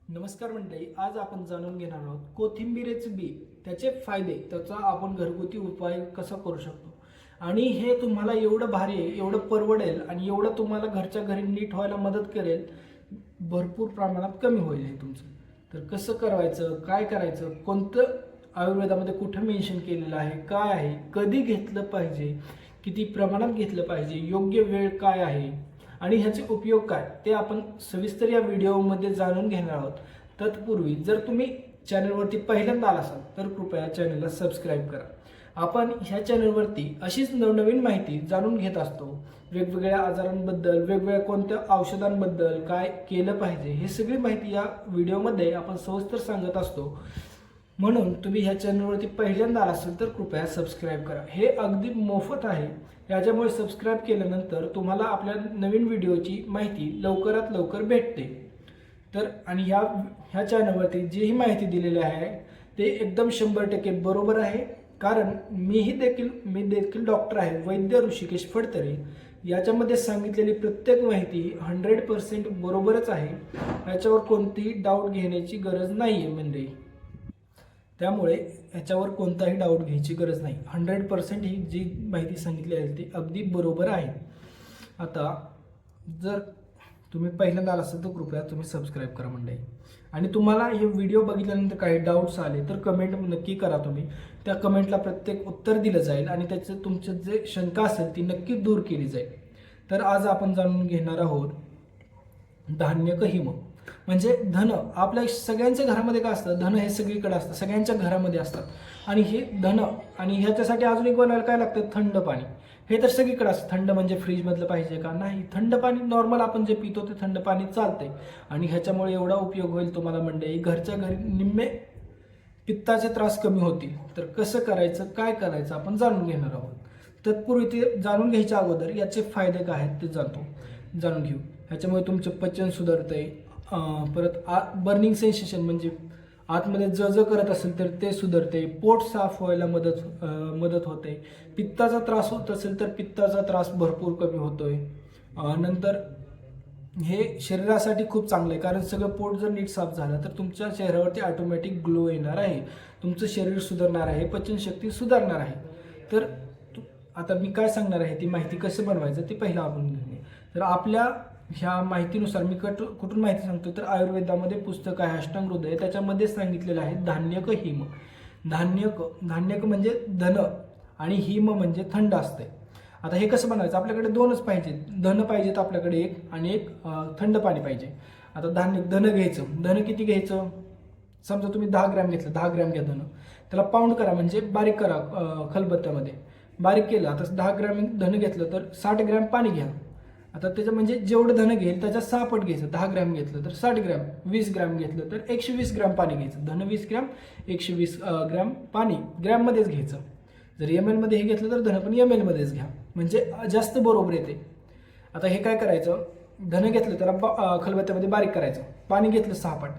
नमस्कार मंडळी, आज आपण जाणून घेणार आहोत कोथिंबीरेचे बी, त्याचे फायदे, त्याचा आपण घरगुती उपाय कसा करू शकतो। आणि हे तुम्हाला एवढं भारी आहे, एवढं परवडेल आणि एवढं तुम्हाला घरच्या घरी नीट व्हायला मदत करेल, भरपूर प्रमाणात कमी होईल हे तुमचं। तर कसं करायचं, काय करायचं, कोणतं आयुर्वेदामध्ये कुठं मेन्शन केलेलं आहे, काय आहे, कधी घेतलं पाहिजे, किती प्रमाणात घेतलं पाहिजे, योग्य वेळ काय आहे आणि ह्याचे उपयोग काय ते आपण सविस्तर या व्हिडिओमध्ये जाणून घेणार आहोत। तत्पूर्वी जर तुम्ही चॅनलवरती पहिल्यांदा आला असाल तर कृपया चॅनलला सबस्क्राईब करा। आपण ह्या चॅनलवरती अशीच नवनवीन माहिती जाणून घेत असतो। वेगवेगळ्या आजारांबद्दल, वेगवेगळ्या कोणत्या औषधांबद्दल काय केलं पाहिजे हे सगळी माहिती या व्हिडिओमध्ये आपण सविस्तर सांगत असतो। म्हणून तुम्ही ह्या चॅनलवरती पहिल्यांदा आला असाल तर कृपया सबस्क्राईब करा। हे अगदी मोफत आहे। याच्यामुळे सबस्क्राईब केल्यानंतर तुम्हाला आपल्या नवीन व्हिडिओची माहिती लवकरात लवकर भेटते। तर आणि ह्या चॅनलवरती जीही माहिती दिलेली आहे ते एकदम 100% बरोबर आहे। कारण मी देखील डॉक्टर आहे, वैद्य ऋषिकेश फडतरे। याच्यामध्ये सांगितलेली प्रत्येक माहिती 100% बरोबरच आहे। याच्यावर कोणतीही डाऊट घेण्याची गरज नाही आहे मंडळी। त्यामुळे याच्यावर कोणताही डाऊट घ्यायची गरज नाही। 100% ही जी माहिती सांगितली आहे ती अगदी बरोबर आहे। आता जर तुम्ही पहिल्यांदा आला असाल तर कृपया तुम्ही सबस्क्राईब करा मंडळी। आणि तुम्हाला हे व्हिडिओ बघितल्यानंतर काही डाऊट्स आले तर कमेंट नक्की करा तुम्ही। त्या कमेंटला प्रत्येक उत्तर दिलं जाईल आणि त्याचं तुमचं जे शंका असेल ती नक्की दूर केली जाईल। तर आज आपण जाणून घेणार आहोत धान्यक हिम, म्हणजे धन। आपल्या सगळ्यांच्या घरामध्ये काय असतं, धन हे सगळीकडे असतं, सगळ्यांच्या घरामध्ये असतात। आणि हे धन आणि ह्याच्यासाठी अजून एक बनायला काय लागतं, थंड पाणी। हे तर सगळीकडे असतं। थंड म्हणजे फ्रीजमधलं पाहिजे का, नाही, थंड पाणी नॉर्मल आपण जे पितो ते थंड पाणी चालते। आणि ह्याच्यामुळे एवढा उपयोग होईल तुम्हाला मंडळी, घरच्या घरी निम्मे पित्ताचे त्रास कमी होतील। तर कसं करायचं, काय करायचं आपण जाणून घेणार आहोत। तत्पूर्वी ते जाणून घ्यायच्या अगोदर याचे फायदे काय आहेत ते जाणून घेऊ। ह्याच्यामुळे तुमचं पचन सुधारतंय, परत बर्निंग सेन्सेशन म्हणजे आतमध्ये जळ करत असेल तर ते सुधारते, पोट साफ व्हायला मदत होते, पित्ताचा त्रास होत असेल तर पित्ताचा त्रास भरपूर कमी होतोय। नंतर हे शरीरासाठी खूप चांगलं आहे, कारण सगळं पोट जर नीट साफ झालं तर तुमच्या चेहऱ्यावरती ऑटोमॅटिक ग्लो येणार आहे, तुमचं शरीर सुधारणार आहे, पचनशक्ती सुधारणार आहे। तर आता मी काय सांगणार आहे ती माहिती कसं बनवायचं ते पहिलं आपण घेऊया। तर आपल्या ह्या माहितीनुसार मी कुठून माहिती सांगतो तर आयुर्वेदामध्ये पुस्तक आहे अष्टांग हृदय, त्याच्यामध्ये सांगितलेलं आहे धान्यक हिम। धान्यक म्हणजे धन आणि हिम म्हणजे थंड असते। आता हे कसं बनवायचं, आपल्याकडे दोनच पाहिजे, धन पाहिजेत आपल्याकडे एक, आणि एक थंड पाणी पाहिजे। आता धन घ्यायचं, धन किती घ्यायचं, समजा तुम्ही 10 ग्रॅम घेतलं, 10 ग्रॅम घ्या धन, त्याला पाऊंड करा म्हणजे बारीक करा खलबत्त्यामध्ये, बारीक केलं। आता 10 ग्रॅम धन घेतलं तर 60 ग्रॅम पाणी घ्या। आता त्याचं म्हणजे जेवढं धन घेईल त्याच्या 6 पट घ्यायचं। 10 ग्रॅम घेतलं तर 60 ग्रॅम, 20 ग्रॅम घेतलं तर 120 ग्रॅम पाणी घ्यायचं। धन 20 ग्रॅम, 120 ग्रॅम पाणी ग्रॅममध्येच घ्यायचं। जर एम एलमध्ये हे घेतलं तर धन पण एम एलमध्येच घ्या, म्हणजे जास्त बरोबर येते। आता हे काय करायचं, धन घेतलं त्याला खलबत्त्यामध्ये बारीक करायचं, पाणी घेतलं 6 पट,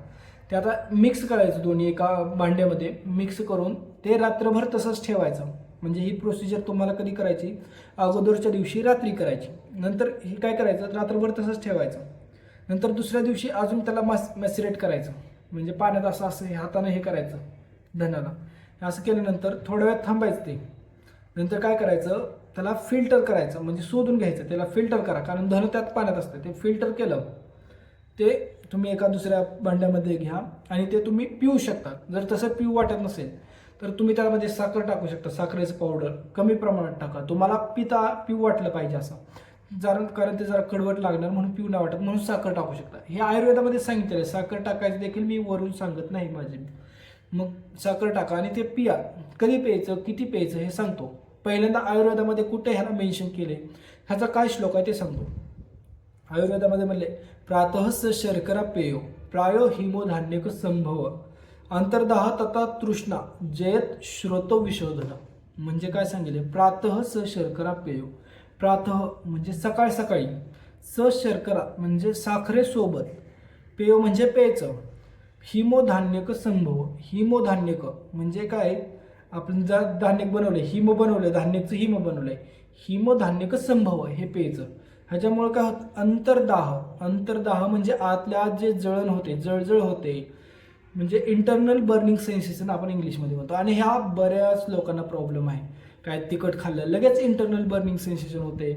ते आता मिक्स करायचं दोन्ही एका भांड्यामध्ये मिक्स करून ते रात्रभर तसंच ठेवायचं। म्हणजे ही प्रोसिजर तुम्हाला कधी करायची, अगोदरच्या दिवशी रात्री करायची। नंतर हे काय करायचं, रात्रभर तसंच ठेवायचं। नंतर दुसऱ्या दिवशी अजून त्याला मॅसिरेट करायचं, म्हणजे पाण्यात असं हाताने हे करायचं धनाला। असं केल्यानंतर थोड्या वेळ थांबायचं ते। नंतर काय करायचं, त्याला फिल्टर करायचं, म्हणजे शोधून घ्यायचं, त्याला फिल्टर करा, कारण धन त्यात पाण्यात असतं। ते फिल्टर केलं ते तुम्ही एका दुसऱ्या भांड्यामध्ये घ्या आणि ते तुम्ही पिऊ शकता। जर तसं पिऊ वाटत नसेल तर तुम्ही त्यामध्ये साखर टाकू शकता, साखरेचं पावडर कमी प्रमाणात टाका, तुम्हाला पिऊ वाटलं पाहिजे असं, कारण ते जरा कडवट लागणार म्हणून पिऊ नाही वाटत म्हणून साखर टाकू शकता। हे आयुर्वेदामध्ये सांगितलेलं आहे, साखर टाकायचं देखील मी वरून सांगत नाही माझे। मग साखर टाका आणि ते पिया। कधी प्यायचं, किती प्यायचं हे सांगतो। पहिल्यांदा आयुर्वेदामध्ये कुठे ह्याला मेन्शन केले, ह्याचा काय श्लोक आहे ते सांगतो। आयुर्वेदामध्ये म्हणले, प्रातः स शर्करा पेयो प्रायो हिमो धान्यक संभव अंतर्दाह तथा तृष्णा जयत श्रोतो विशोधन। म्हणजे काय सांगितले, प्रातः स शर्करा पेयो, प्रातः म्हणजे सकाळ सकाळी, स शर्करा म्हणजे साखरेसोबत, पेयो म्हणजे प्यायचं, हिमोधान्यक संभव, हिमोधान्यक म्हणजे काय, आपण जर धान्यक बनवले, हिम बनवले, धान्यकचं हिम बनवलंय, हिमधान्यक संभव हे प्यायचं। ह्याच्यामुळे काय होतं, अंतर्दाह म्हणजे आतल्या आत जे जळण होते, जळजळ होते, म्हणजे इंटरनल बर्निंग सेन्सेशन आपण इंग्लिशमध्ये म्हणतो. आणि ह्या बऱ्याच लोकांना प्रॉब्लेम आहे. काय तिखट खाल्लं लगेच इंटरनल बर्निंग सेन्सेशन होते,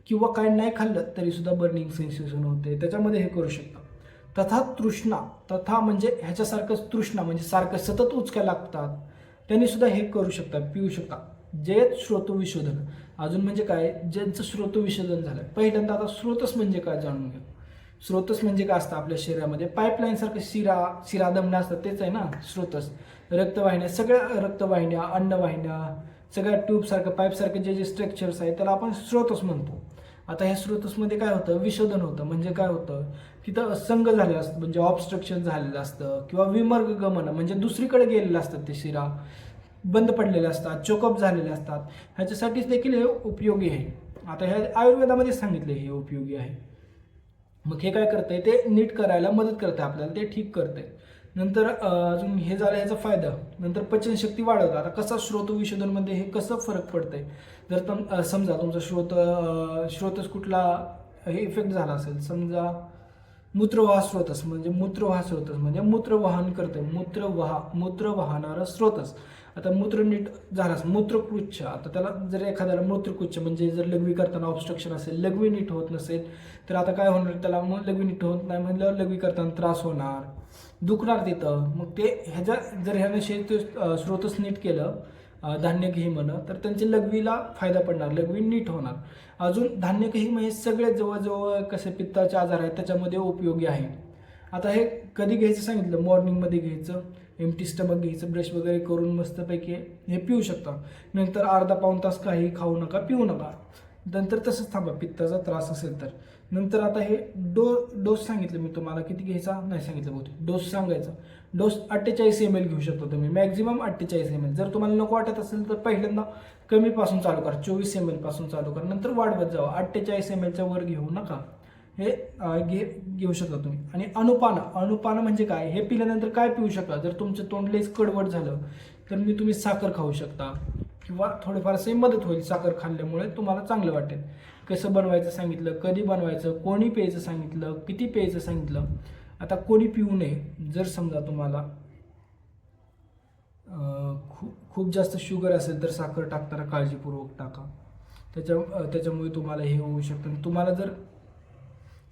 किंवा काय नाही खाल्लं तरी सुद्धा बर्निंग सेन्सेशन होते. त्याच्यामध्ये हे करू शकता. तथा तृष्णा, तथा म्हणजे ह्याच्यासारखंच तृष्णा म्हणजे सारखं सतत उचक्या लागतात, त्यांनी सुद्धा हे करू शकता, पिऊ शकता. जे स्रोतविशोधन, अजून म्हणजे काय, ज्यांचं स्रोतविशोधन झालं. पहिल्यांदा आता स्रोतस म्हणजे काय जाणून घ्या. स्रोतस म्हणजे काय असतं आपल्या शरीरामध्ये, पाईपलाईन सारखं शिरा दमण्या असतात, तेच आहे ना स्रोतस. रक्तवाहिन्या, सगळ्या रक्तवाहिन्या, अन्नवाहिन्या, सगळ्या ट्यूबसारखं पाईपसारखं जे स्ट्रक्चर्स आहेत त्याला आपण स्रोतस म्हणतो. आता ह्या स्रोतसमध्ये काय होतं, विशोधन होतं. म्हणजे काय होतं, तिथं संग झालेलं असतं, म्हणजे ऑब्स्ट्रक्शन झालेलं असतं, किंवा विमर्ग गमन म्हणजे दुसरीकडे गेलेलं असतात, ते शिरा बंद पडलेले असतात, चोकअप झालेले असतात. ह्याच्यासाठीच देखील हे उपयोगी आहे. आता ह्या आयुर्वेदामध्ये सांगितले हे उपयोगी आहे. मग हे काय करतंय, ते नीट करायला मदत करते आपल्याला, ते ठीक करते. नंतर अजून हे झालं ह्याचा फायदा. नंतर पचनशक्ती वाढवतं. आता कसं स्रोतविशोधनमध्ये हे कसं फरक पडतंय, जर समजा तुमचा स्रोतच कुठला हे इफेक्ट झाला असेल, समजा मूत्रवाह स्रोतस म्हणजे मूत्र वाहन करते, मूत्र वाहणारा स्रोतस. आता मूत्र नीट झाला, मूत्रकुच्छ, आता त्याला जर एखाद्याला मूत्रकुच्छ म्हणजे जर लघवी करताना ऑब्स्ट्रक्शन असेल, लघवी नीट होत नसेल, तर आता काय होणार, त्याला मग लघवी नीट होत नाही म्हणल्यावर लघवी करताना त्रास होणार, दुखणार तिथं. मग ते जर ह्याने स्रोतस नीट केलं, धान्य घे म्हणं, तर त्यांच्या लघवीला फायदा पडणार, लघवी नीट होणार. अजून धान्य घे म्हणजे सगळे जवळजवळ कसे पित्ताचे आजार आहेत त्याच्यामध्ये उपयोगी आहे. आता हे कधी घ्यायचं सांगितलं, मॉर्निंगमध्ये घ्यायचं, एम्प्टी स्टमक घ्यायचं, ब्रश वगैरे करून मस्तपैकी हे पिऊ शकता. नंतर अर्धा पाऊण तास काही खाऊ नका, पिऊ नका. नंतर तसंच थांबा, पित्ताचा त्रास असेल तर. नंतर आता हे डोस सांगितलं मी तुम्हाला, किती घ्यायचा नाही सांगितलं बहुतेक, डोस सांगायचा. डोस 48 ml घेऊ शकता तुम्ही, मॅक्झिमम 48 ml. जर तुम्हाला नको वाटत असेल तर पहिल्यांदा कमीपासून चालू करा, 24 ml पासून चालू करा, नंतर वाढवत जावा. 48 ml वर घेऊ नका. हे घेऊ शकता तुम्ही. आणि अनुपान म्हणजे काय, हे पिल्यानंतर काय पिऊ शकता, जर तुमचं तोंड लयच कडवट झालं तर तुम्ही साखर खाऊ शकता, किंवा थोडीफारशी मदत होईल साखर खाल्ल्यामुळे, तुम्हाला चांगलं वाटेल. कसं बनवायचं सांगितलं, कधी बनवायचं, कोणी प्यायचं सांगितलं, किती प्यायचं सांगितलं. आता कोणी पिऊ नये, जर समजा तुम्हाला खूप जास्त शुगर असेल तर साखर टाकताना काळजीपूर्वक टाका. त्याच्यामुळे तुम्हाला हे होऊ शकतं. तुम्हाला जर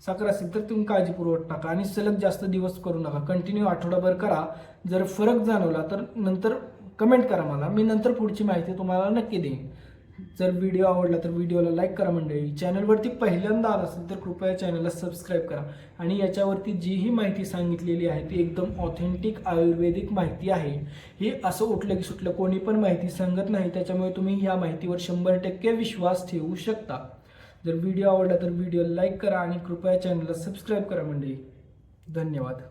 साखर असेल तर तुम्ही काळजीपूर्वक टाका. आणि सलग जास्त दिवस करू नका, कंटिन्यू आठवडाभर करा. जर फरक जाणवला तर नंतर कमेंट करा मला, मी नंतर पुढची माहिती तुम्हाला नक्की देईन. जर व्हिडिओ आवडला तर व्हिडिओला लाईक करा मंडळी. चॅनलवरती पहिल्यांदा आला असेल तर कृपया चॅनलला सबस्क्राईब करा. आणि याच्यावरती जीही माहिती सांगितलेली आहे ती एकदम ऑथेंटिक आयुर्वेदिक माहिती आहे. ही असं उठलं की सुटलं कोणी पण माहिती सांगत नाही, त्याच्यामुळे तुम्ही या माहितीवर 100% विश्वास ठेवू शकता. जर व्हिडिओ आवडला तर व्हिडिओला लाईक करा आणि कृपया चॅनलला सबस्क्राईब करा मंडळी. धन्यवाद.